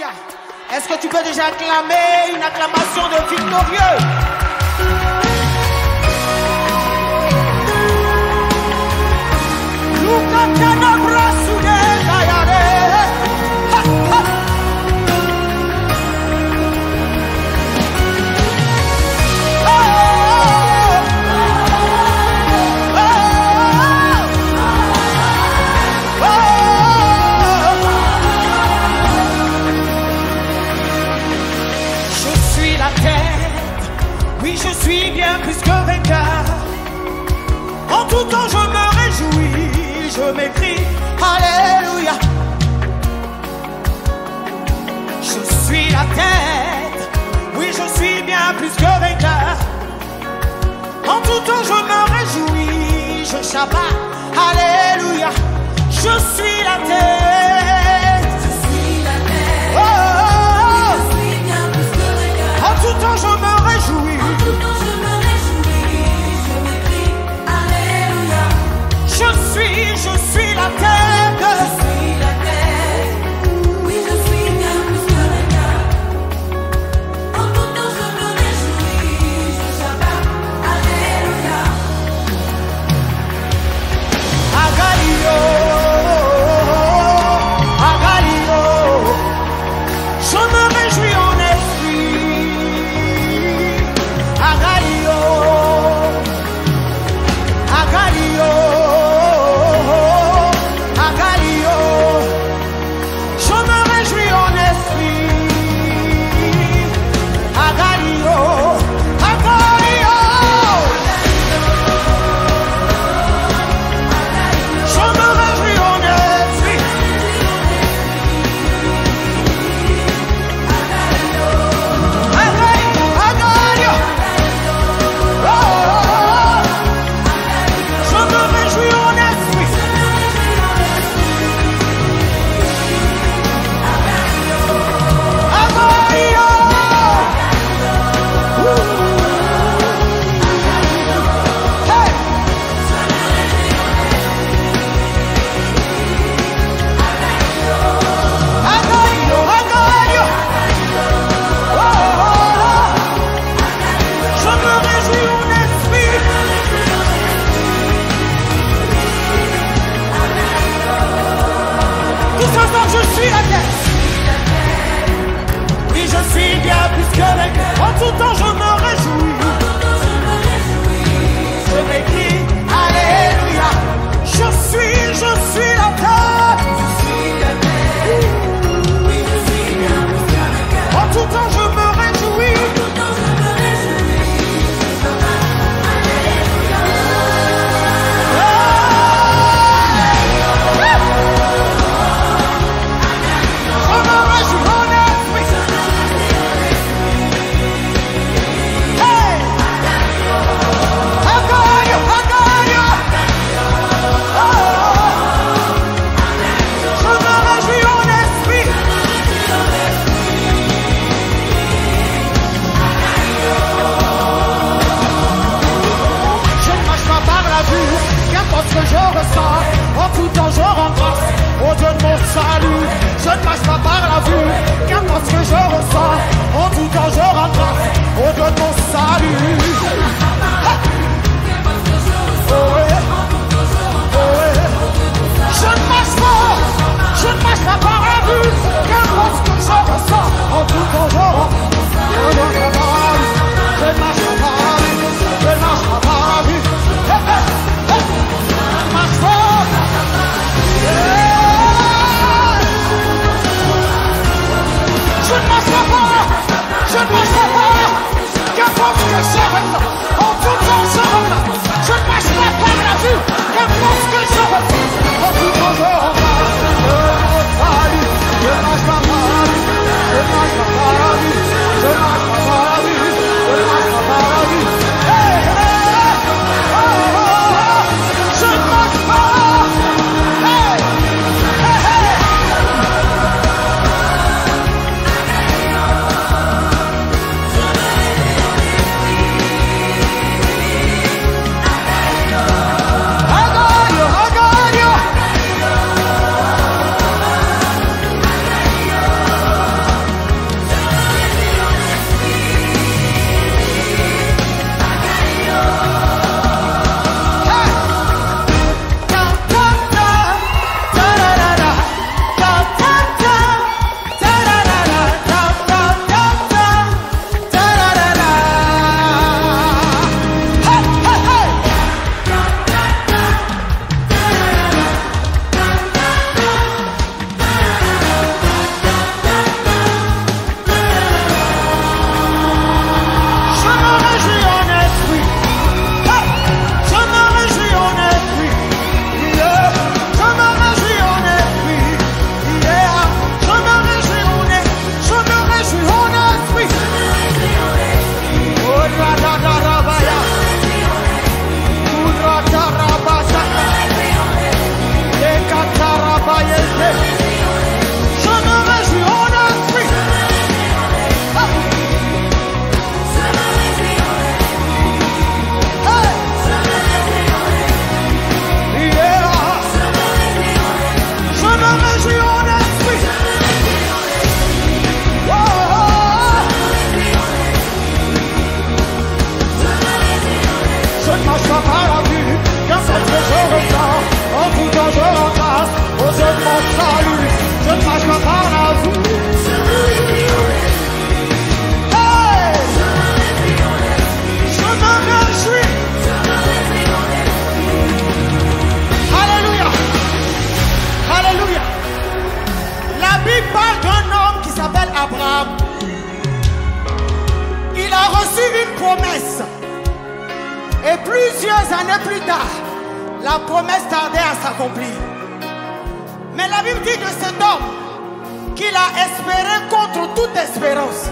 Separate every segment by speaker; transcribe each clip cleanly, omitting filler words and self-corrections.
Speaker 1: Alléluia. Est-ce que tu peux déjà acclamer une acclamation de victorieux? Oui, je suis bien plus que vainqueur. En tout temps, je me réjouis, je m'écris Alléluia. Je suis la tête, oui, je suis bien plus que vainqueur. En tout temps, je me réjouis, je shabbat Alléluia. Je suis la tête, je suis la tête. Oh, oh, oh. Je suis bien plus que vainqueur. En tout temps, je me réjouis. Je suis la tête. Je suis la tête. Oui, je suis bien plus que vainqueur. En tout temps, je me réjouis. Je shabbat Alléluia. Agalio, Agalio. Je me réjouis en esprit. Agalio, Agalio. Je suis la tête. Oui, je suis bien plus que vainqueur. En tout temps, je me réjouis. Je m'écris Alléluia. Je suis la tête. Je suis la tête. Oui, je suis bien plus que vainqueur. En tout temps, je me réjouis. En tout temps je rends grâce au Dieu de mon salut. Je ne marche pas par la vue, qu'importe ce que je ressens. En tout temps je rends grâce au Dieu de mon salut. Oh yeah. Oh yeah. Je ne marche pas par la vue, qu'importe ce que je ressens. En tout temps je rends grâce. Je ne marche pas par la vue, je ne marche pas par la vue. Je ne marche pas, promesse. Et plusieurs années plus tard, la promesse tardait à s'accomplir. Mais la Bible dit de cet homme qu'il a espéré contre toute espérance.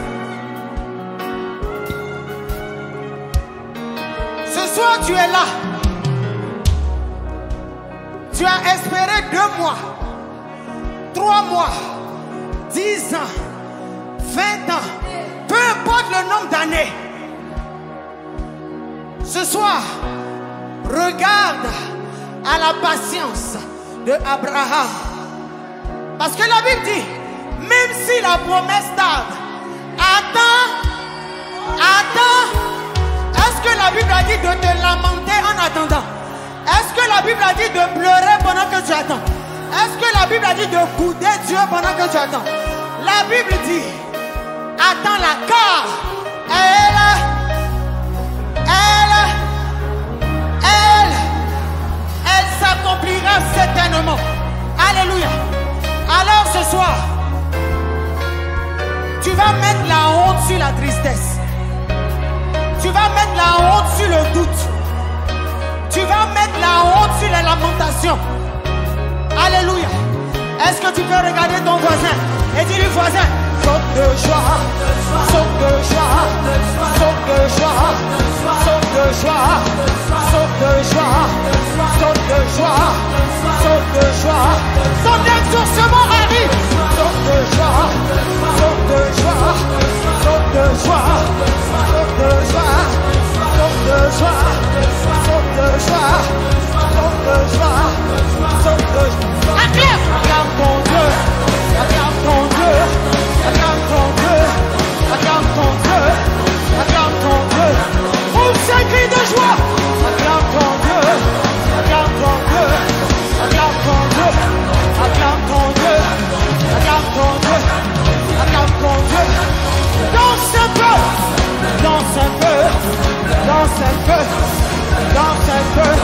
Speaker 1: Ce soir, tu es là. Tu as espéré 2 mois, 3 mois, 10 ans, 20 ans, peu importe le nombre d'années. Ce soir, regarde à la patience de Abraham. Parce que la Bible dit, même si la promesse tarde, attends. Est-ce que la Bible a dit de te lamenter en attendant? Est-ce que la Bible a dit de pleurer pendant que tu attends? Est-ce que la Bible a dit de bouder Dieu pendant que tu attends? La Bible dit, attends-la, car elle s'accomplira certainement. Alléluia. Alors ce soir, tu vas mettre la honte sur la tristesse. Tu vas mettre la honte sur le doute. Tu vas mettre la honte sur les lamentations. Alléluia. Est-ce que tu peux regarder ton voisin et dire au voisin, saute de joie, saute de joie, saute de joie, saute de joie, saute de joie, saute de joie, saute de joie. Ton exaucement arrive. Saute de joie, saute de joie, saute de joie, saute de joie, saute de joie, saute de joie, saute de joie, saute de joie. Acclame ton Dieu, acclame ton Dieu, acclame ton Dieu, acclame ton Dieu, acclame ton Dieu. Pousse un cri de joie. Acclame ton Dieu, acclame ton Dieu, acclame ton Dieu, acclame ton Dieu, acclame ton Dieu, acclame ton Dieu. Danse un peu, danse un peu, danse un peu, danse un peu.